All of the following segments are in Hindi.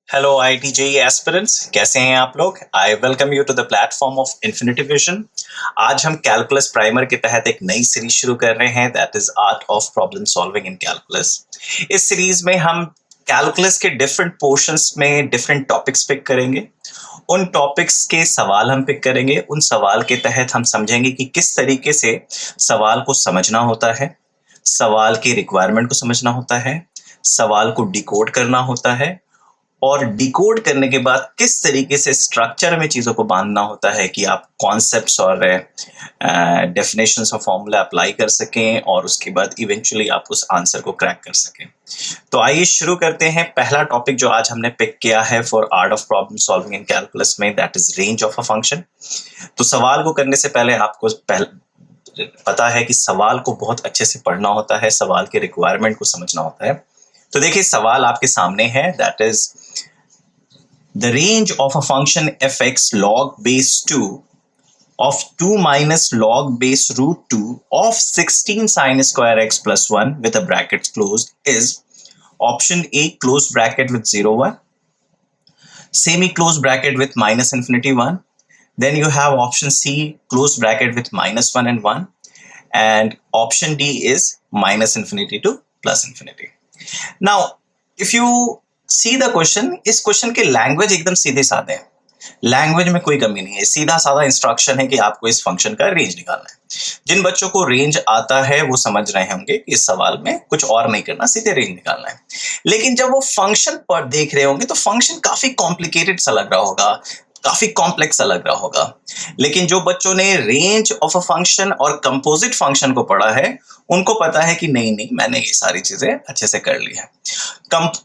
हेलो IIT एस्पिरेंट्स, कैसे हैं आप लोग। I welcome you to the platform of infinity vision. आज हम कैलकुलस प्राइमर के तहत एक नई सीरीज शुरू कर रहे हैं, that is art of problem solving in calculus. इस सीरीज में हम कैलकुलस के डिफरेंट पोर्शंस में डिफरेंट टॉपिक्स पिक करेंगे। उन टॉपिक्स के सवाल हम पिक करेंगे। उन सवाल के तहत हम समझेंगे कि किस तरीके से सवाल को समझना होता है, सवाल की रिक्वायरमेंट को समझना होता है, सवाल को डिकोड करना होता है, और डिकोड करने के बाद किस तरीके से स्ट्रक्चर में चीज़ों को बांधना होता है कि आप कॉन्सेप्ट्स और डेफिनेशंस और फॉर्मूला अप्लाई कर सकें और उसके बाद इवेंचुअली आप उस आंसर को क्रैक कर सकें। तो आइए शुरू करते हैं। पहला टॉपिक जो आज हमने पिक किया है for art of problem solving in calculus में, that is range of a function. तो सवाल को करने से पहले आपको पता है कि सवाल को बहुत अच्छे से पढ़ना होता है, सवाल के रिक्वायरमेंट को समझना होता है। तो देखिए सवाल आपके सामने है, that is the range of a function fx log base 2 of 2 minus log base root 2 of 16 sine square x plus 1 with a bracket closed is option A closed bracket with 0 1, semi closed bracket with minus infinity 1, then you have option C closed bracket with minus 1 and 1, and option D is minus infinity to plus infinity. Now if you see the question, इस क्वेश्चन के लैंग्वेज एकदम सीधे साधे हैं, लैंग्वेज में कोई कमी नहीं है, सीधा साधा इंस्ट्रक्शन है कि आपको इस फंक्शन का रेंज निकालना है। जिन बच्चों को रेंज आता है वो समझ रहे होंगे कि इस सवाल में कुछ और नहीं करना, सीधे रेंज निकालना है। लेकिन जब वो फंक्शन पर देख रहे होंगे तो फंक्शन काफी कॉम्प्लिकेटेड सा लग रहा होगा, काफी कॉम्प्लेक्स सा लग रहा होगा। लेकिन जो बच्चों ने रेंज ऑफ अ फंक्शन और कंपोजिट फंक्शन को पढ़ा है उनको पता है कि नहीं नहीं मैंने ये सारी चीजें अच्छे से कर ली है।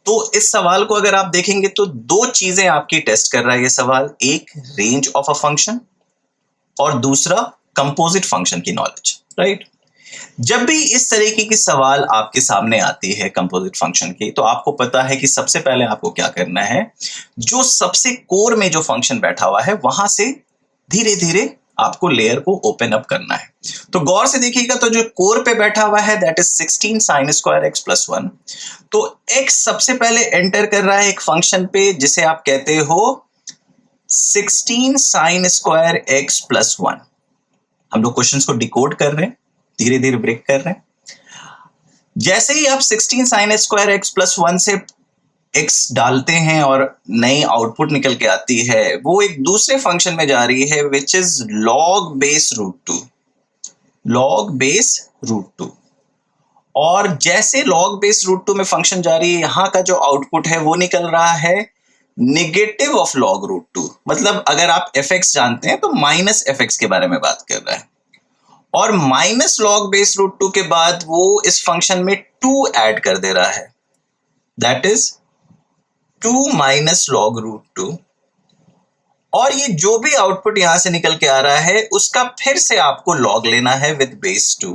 तो इस सवाल को अगर आप देखेंगे तो दो चीजें आपकी टेस्ट कर रहा है ये सवाल, एक रेंज ऑफ अ फंक्शन और दूसरा कंपोजिट फंक्शन की नॉलेज, राइट। जब भी इस तरीके की सवाल आपके सामने आती है कंपोजिट फंक्शन की, तो आपको पता है कि सबसे पहले आपको क्या करना है, जो सबसे कोर में जो फंक्शन बैठा हुआ है वहां से धीरे धीरे आपको लेयर को ओपन अप करना है। तो गौर से देखिएगा, तो जो कोर पे बैठा हुआ है that is 16 sine square x plus 1। तो एक्स सबसे पहले एंटर कर रहा है एक फंक्शन पे जिसे आप कहते हो 16 साइन स्क्वायर एक्स प्लस 1। हम लोग क्वेश्चन को डिकोड कर रहे हैं, धीरे धीरे ब्रेक कर रहे हैं। जैसे ही आप 16 साइन स्क्वायर एक्स प्लस 1 से एक्स डालते हैं और नई आउटपुट निकल के आती है, वो एक दूसरे फंक्शन में जा रही है which is log base root 2, log base root 2। और जैसे लॉग बेस रूट 2 में फंक्शन जा रही है, यहां का जो आउटपुट है वो निकल रहा है नेगेटिव ऑफ लॉग रूट 2। मतलब अगर आप एफ एक्स जानते हैं तो माइनस एफ एक्स के बारे में बात कर रहा है। और माइनस लॉग बेस रूट 2 के बाद वो इस फंक्शन में 2 ऐड कर दे रहा है, that is 2 minus log root 2। और ये जो भी आउटपुट यहां से निकल के आ रहा है उसका फिर से आपको लॉग लेना है विद बेस 2,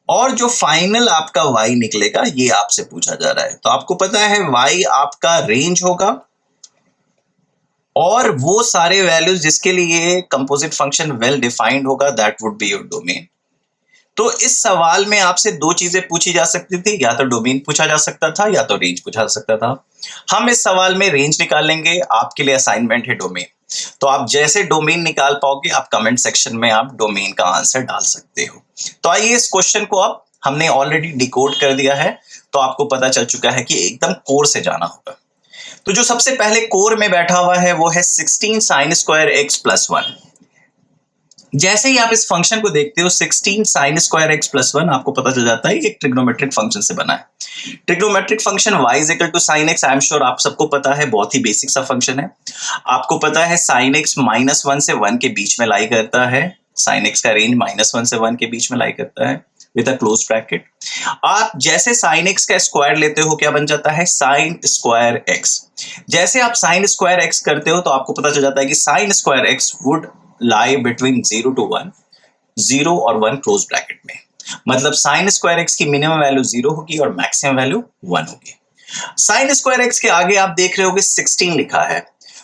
और जो फाइनल आपका y निकलेगा ये आपसे पूछा जा रहा है। तो आपको पता है y आपका रेंज होगा और वो सारे वैल्यूज जिसके लिए कंपोजिट फंक्शन वेल डिफाइंड होगा, that would be your domain. तो इस सवाल में आपसे दो चीजें पूछी जा सकती थी, या तो डोमेन पूछा जा सकता था या तो रेंज पूछा जा सकता था। हम इस सवाल में रेंज निकालेंगे, आपके लिए असाइनमेंट है डोमेन। तो आप जैसे डोमेन निकाल पाओगे आप कमेंट सेक्शन में आप डोमेन का आंसर डाल सकते हो। तो आइए इस क्वेश्चन को अब हमने ऑलरेडी डिकोड कर दिया है, तो आपको पता चल चुका है कि एकदम कोर से जाना होगा। तो जो सबसे पहले कोर में बैठा हुआ है वो है 16 साइन स्क्वायर एक्स प्लस 1। जैसे ही आप इस फंक्शन को देखते हो 16 साइन स्क्वायर एक्स प्लस 1, आपको पता चल जाता है एक ट्रिग्नोमेट्रिक फंक्शन से बना है। Trigonometric function y is equal to sine x, I am sure आप सबको पता है, बहुत ही बेसिक सा फंक्शन है। आपको पता है साइन एक्स -1 से 1 के बीच में लाई करता है, साइन एक्स का रेंज -1 से 1 के बीच में लाई करता है विद अ क्लोज ब्रैकेट। आप जैसे साइन एक्स का स्क्वायर लेते हो क्या बन जाता है, साइन स्क्वायर एक्स। जैसे आप साइन स्क्वायर एक्स करते हो तो आपको पता चल जाता है कि sign square x would lie between 0 to 1, 0 और 1 क्लोज ब्रैकेट में। मतलब साइन स्क्वायर एक्स की मिनिमम वैल्यू 0 होगी और मैक्सिमम वैल्यू 1 होगी। साइन स्क्वायर एक्स के आगे आप देख रहे होगे 16 लिखा है,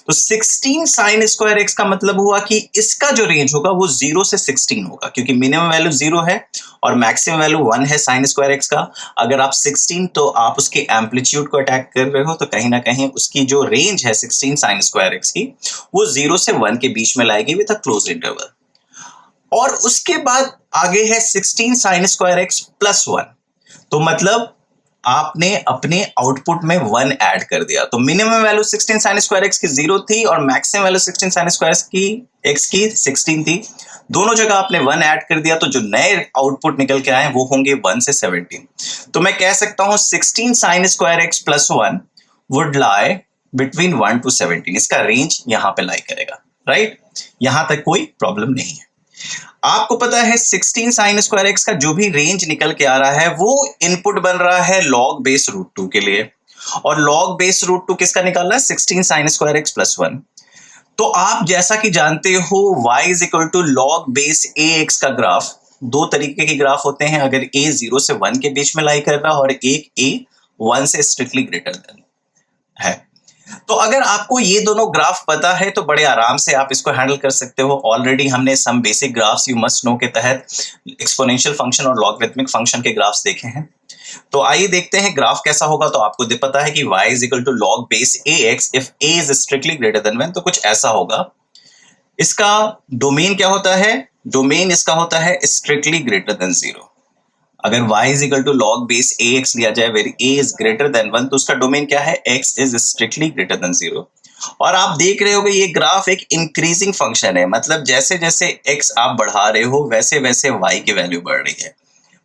तो 16 साइन स्क्वायर एक्स का मतलब हुआ कि इसका जो रेंज होगा वो 0 से 16 होगा, क्योंकि मिनिमम वैल्यू 0 है और मैक्सिमम वैल्यू 1 है साइन स्क्वायर एक्स का। अगर आप 16 तो आप उसके एम्पलीट्यूड को अटैक कर रहे हो, तो कहीं ना कहीं उसकी जो रेंज है 16 साइन स्क्वायर एक्स की वो 0 से 1 के बीच में लाएगी विद अ क्लोज इंटरवल। और उसके बाद आगे है 16 साइन स्क्वायर एक्स प्लस 1। तो मतलब आपने अपने आउटपुट में 1 ऐड कर दिया। तो minimum value 16 sine square x की 0 थी और maximum value 16 sine square x की 16 थी। दोनों जगह आपने 1 ऐड कर दिया, तो जो नए आउटपुट निकल के आए वो होंगे 1 से 17। तो मैं कह सकता हूं 16 sine square x plus 1 would lie between 1 to 17। इसका रेंज यहां पे लाई करेगा, राइट? यहां तक कोई प्रॉब्लम नहीं है। आपको पता है 16 साइन स्क्वायर एक्स का जो भी रेंज निकल के आ रहा है वो इनपुट बन रहा है लॉग बेस रूट 2 के लिए। और लॉग बेस रूट 2 किसका निकालना है? 16 साइन स्क्वायर एक्स प्लस 1। तो आप जैसा कि जानते हो y is equal to log base a x का ग्राफ, दो तरीके के ग्राफ होते हैं। अगर a 0 से 1 के बीच में लाई कर रहा है और एक a 1 से स्ट्रिक्टली ग्रेटर देन है। तो अगर आपको ये दोनों ग्राफ पता है तो बड़े आराम से आप इसको हैंडल कर सकते हो। ऑलरेडी हमने some basic graphs you must know के तहत एक्सपोनेंशियल फंक्शन और लॉगरिथमिक फंक्शन के ग्राफ्स देखे हैं। तो आइए देखते हैं ग्राफ कैसा होगा। तो आपको पता है कि y is equal to log base a x if a is strictly greater than 1। तो कुछ ऐसा होगा। इसका डोमेन क्या होता है? डोमेन इसका होता है स्ट्रिक्टली ग्रेटर देन 0। अगर y is equal to log base a x लिया जाए where a is greater than 1, तो उसका डोमेन क्या है? x is strictly greater than 0। और आप देख रहे होगे ये ग्राफ एक इंक्रीजिंग फंक्शन है, मतलब जैसे जैसे x आप बढ़ा रहे हो वैसे वैसे y की वैल्यू बढ़ रही है।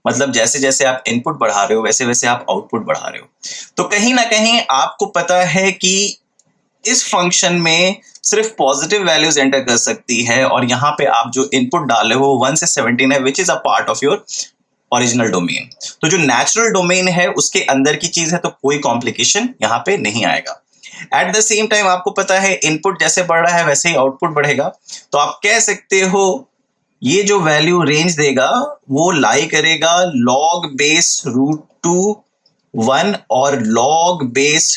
मतलब जैसे जैसे आप इनपुट बढ़ा रहे हो वैसे वैसे आप आउटपुट बढ़ा रहे हो। तो कहीं ना कहीं आपको पता है कि इस फंक्शन में सिर्फ पॉजिटिव वैल्यूज एंटर कर सकती है, और यहाँ पे आप जो इनपुट डाले हो 1 से 17 है which is a part of your original domain. तो जो नेचुरल डोमेन है उसके अंदर की चीज है, तो कोई कॉम्प्लिकेशन यहाँ पे नहीं आएगा। एट द सेम टाइम आपको पता है इनपुट जैसे बढ़ रहा है वैसे ही आउटपुट बढ़ेगा। तो आप कह सकते हो ये जो वैल्यू रेंज देगा वो लाई करेगा लॉग बेस रूट 2 1 और लॉग बेस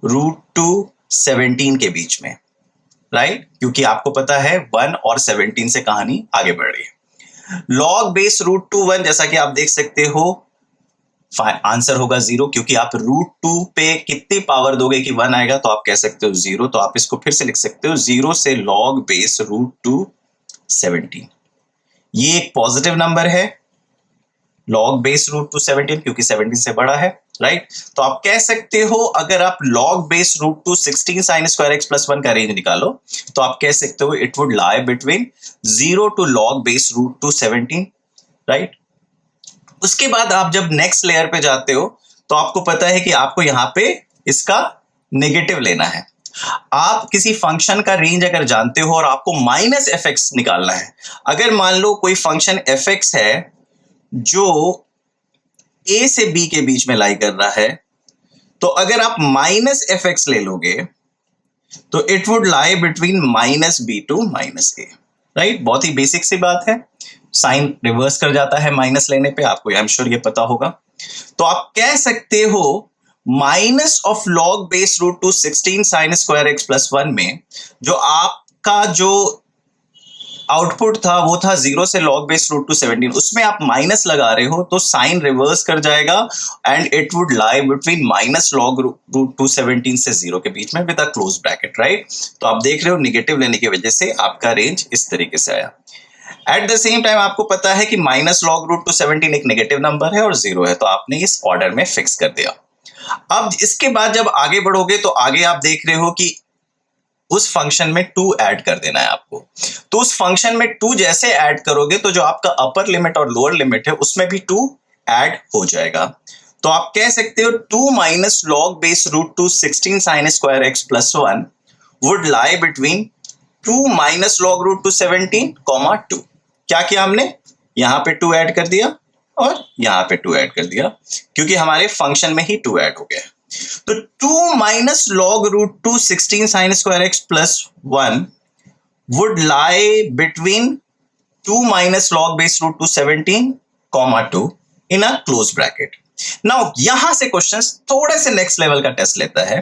रूट 2 17 के बीच में, राइट? क्योंकि आपको पता है 1 और 17 से कहानी आगे बढ़ रही है। लॉग बेस रूट 2 1 जैसा कि आप देख सकते हो आंसर होगा 0, क्योंकि आप रूट 2 पे कितनी पावर दोगे कि 1 आएगा, तो आप कह सकते हो 0। तो आप इसको फिर से लिख सकते हो 0 से लॉग बेस रूट 2 17। ये एक पॉजिटिव नंबर है लॉग बेस रूट 2 17, क्योंकि 17 से बड़ा है, राइट? तो आप कह सकते हो अगर आप log base root 2 16 sine square x plus 1 का रेंज निकालो तो आप कह सकते हो it would lie between 0 to log base root 2 17, right? उसके बाद आप जब नेक्स्ट लेयर पे जाते हो तो आपको पता है कि आपको यहां पे इसका नेगेटिव लेना है। आप किसी फंक्शन का रेंज अगर जानते हो और आपको माइनस एफ एक्स निकालना है, अगर मान लो कोई फंक्शन एफ एक्स है जो ए से बी के बीच में लाई कर रहा है, तो अगर आप माइनस एफ एक्स ले लोगे तो it would lie between minus b to minus a, right? बहुत ही बेसिक सी बात है। साइन रिवर्स कर जाता है माइनस लेने पे, आपको आई एम श्योर ये पता होगा। तो आप कह सकते हो minus of log base root 2 16 sine square x plus 1 में जो आपका जो आउटपुट था वो था 0 से लॉग बेस रूट 2 17, उसमें आप माइनस लगा रहे हो तो साइन रिवर्स कर जाएगा and it would lie between minus log root 2 17 से 0 के बीच में with a close bracket, right? तो आप देख रहे हो निगेटिव लेने की वजह से आपका रेंज इस तरीके से आया। एट द सेम टाइम आपको पता है कि माइनस लॉग रूट 2 17 एक नेगेटिव नंबर है और 0 है, तो आपने इस ऑर्डर में फिक्स कर दिया। अब इसके बाद जब आगे बढ़ोगे तो आगे आप देख रहे हो कि उस फंक्शन में 2 ऐड कर देना है आपको। तो उस फंक्शन में 2 जैसे ऐड करोगे तो जो आपका अपर लिमिट और लोअर लिमिट है उसमें भी 2 ऐड हो जाएगा। तो आप कह सकते हो 2 minus log base root 2 16 sine square x plus 1 would lie between 2 minus log root 2 17 comma 2। क्या किया हमने? यहां पे 2 ऐड कर दिया और यहां पे 2 ऐड कर दिया, क्योंकि हमारे फंक्शन में ही 2 ऐड हो गया। तो 2 minus log root 2 16 sine square x plus 1 would lie between 2 minus log base root 2 17 comma 2 in a close bracket. Now यहां से क्वेश्चन थोड़े से नेक्स्ट लेवल का टेस्ट लेता है,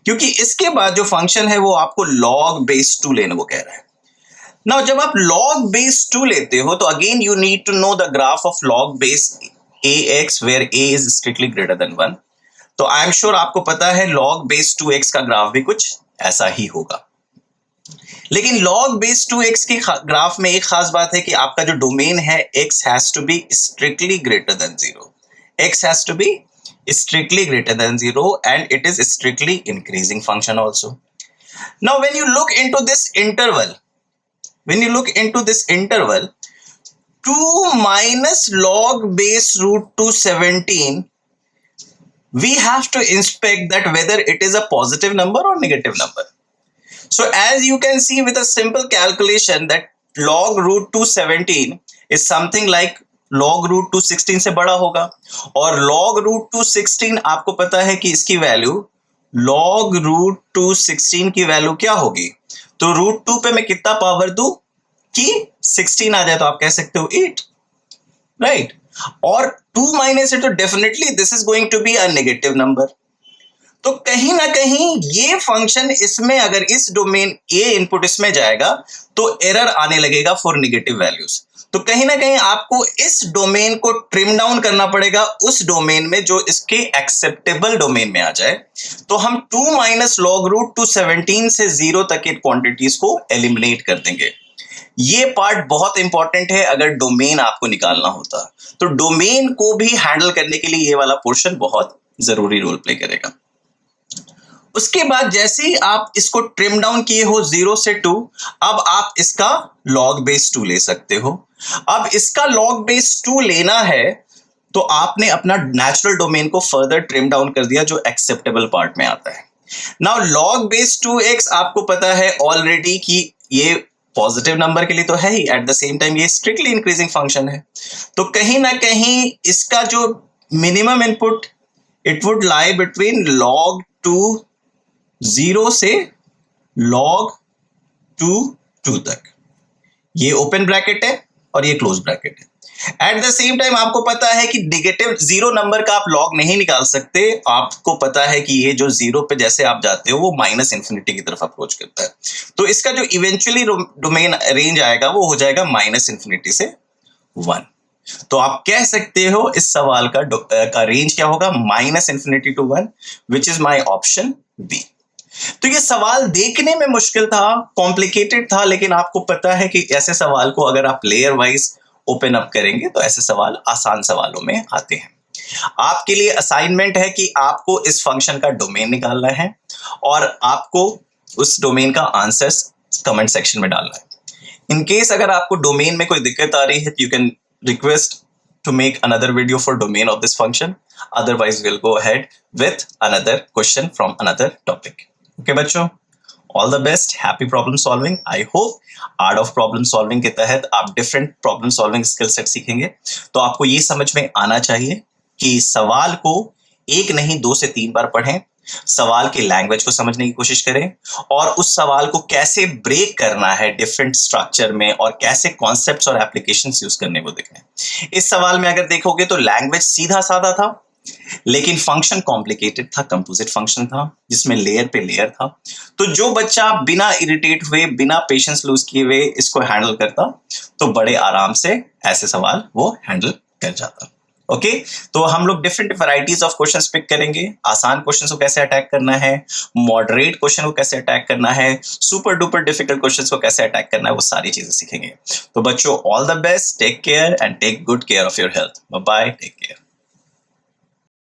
क्योंकि इसके बाद जो फंक्शन है वो आपको log base 2 लेने को कह रहा है। नाउ जब आप log base 2 लेते हो तो again you need to know the graph of log base ax where a is strictly greater than 1। तो आई एम श्योर आपको पता है log base 2x का ग्राफ भी कुछ ऐसा ही होगा। लेकिन log base 2x के ग्राफ में एक खास बात है कि आपका जो डोमेन है x has to be strictly greater than 0। x has to be strictly greater than 0 and it is strictly increasing function also. Now when you look into this interval, 2 minus log base root 217, we have to inspect that whether it is a positive number or negative number. So as you can see with a simple calculation that log root 217 is something like log root 216 से बड़ा होगा, और log रूट 216 आपको पता है कि इसकी वैल्यू log रूट 216 की वैल्यू क्या होगी, तो रूट 2 पे मैं कितना पावर दूं कि 16 आ जाए, तो आप कह सकते हो 8, राइट। और 2 माइनस इट, तो definitely this is going to be a negative number. तो कहीं ना कहीं ये फंक्शन इसमें अगर इस डोमेन ए इनपुट इसमें जाएगा तो एरर आने लगेगा फॉर नेगेटिव वैल्यूज। तो कहीं ना कहीं आपको इस डोमेन को ट्रिम डाउन करना पड़ेगा उस डोमेन में जो इसके एक्सेप्टेबल डोमेन में आ जाए। तो हम 2 माइनस लॉग रूट 217 से 0 तक की क्वांटिटीज को एलिमिनेट कर देंगे। ये पार्ट बहुत इंपॉर्टेंट है अगर डोमेन आपको निकालना होता, तो डोमेन को भी हैंडल करने के लिए ये वाला पोर्शन बहुत जरूरी रोल प्ले करेगा। उसके बाद जैसे ही आप इसको ट्रिम डाउन किए हो 0 से 2, अब आप इसका log base 2 ले सकते हो। अब इसका log base 2 लेना है तो आपने अपना नेचुरल डोमेन को फर्दर ट्रिम डाउन कर दिया जो एक्सेप्टेबल पार्ट में आता है। नाउ log base 2x आपको पता है ऑलरेडी कि ये पॉजिटिव नंबर के लिए तो है ही, एट द सेम टाइम ये स्ट्रिक्टली इंक्रीजिंग फंक्शन है। तो कहीं ना कहीं इसका जो minimum input it would lie between log 2 0 से log 2 तक। ये ओपन ब्रैकेट है और ये क्लोज ब्रैकेट है। एट द सेम टाइम आपको पता है कि नेगेटिव 0 नंबर का आप लॉग नहीं निकाल सकते। आपको पता है कि ये जो 0 पे जैसे आप जाते हो वो माइनस इन्फिनिटी की तरफ अप्रोच करता है, तो इसका जो इवेंचुअली डोमेन रेंज आएगा वो हो जाएगा माइनस इन्फिनिटी से 1। तो आप कह सकते हो इस सवाल का रेंज क्या होगा, minus infinity to 1, which is my option B. तो ये सवाल देखने में मुश्किल था, कॉम्प्लिकेटेड था, लेकिन आपको पता है कि ऐसे सवाल को अगर आप लेयर वाइज ओपन अप करेंगे तो ऐसे सवाल आसान सवालों में आते हैं। आपके लिए असाइनमेंट है कि आपको इस फंक्शन का डोमेन निकालना है और आपको उस डोमेन का आंसर्स कमेंट सेक्शन में डालना है। इन केस अगर आपको डोमेन में कोई दिक्कत आ रही है, you can request to make another video for domain of this function. Otherwise, we'll go ahead with another question from another topic. Okay, बच्चों, all the best. Happy problem solving. I hope art of problem solving के तहत आप different problem solving skill set सीखेंगे। तो आपको ये समझ में आना चाहिए कि सवाल को 1 नहीं 2 से 3 बार पढ़ें, सवाल के लैंग्वेज को समझने की कोशिश करें और उस सवाल को कैसे ब्रेक करना है डिफरेंट स्ट्रक्चर में और कैसे कॉन्सेप्ट्स और एप्लीकेशंस यूज करने को देखें। इस सवाल में अगर देखोगे तो लैंग्वेज सीधा साधा था, लेकिन फंक्शन कॉम्प्लिकेटेड था, कंपोजिट फंक्शन था जिसमें लेयर पे लेयर था। तो जो बच्चा बिना इरिटेट हुए, बिना पेशेंस लूज किए हुए इसको हैंडल करता तो बड़े आराम से ऐसे सवाल वो हैंडल कर जाता। ओके, तो हम लोग different varieties of questions pick करेंगे। आसान क्वेश्चंस को कैसे अटैक करना है, मॉडरेट क्वेश्चन को कैसे अटैक करना है, सुपर डुपर डिफिकल्ट क्वेश्चंस को कैसे अटैक करना है, वो सारी चीजें सीखेंगे। तो बच्चों, all the best, take care and take good care of your health. Bye bye, take care.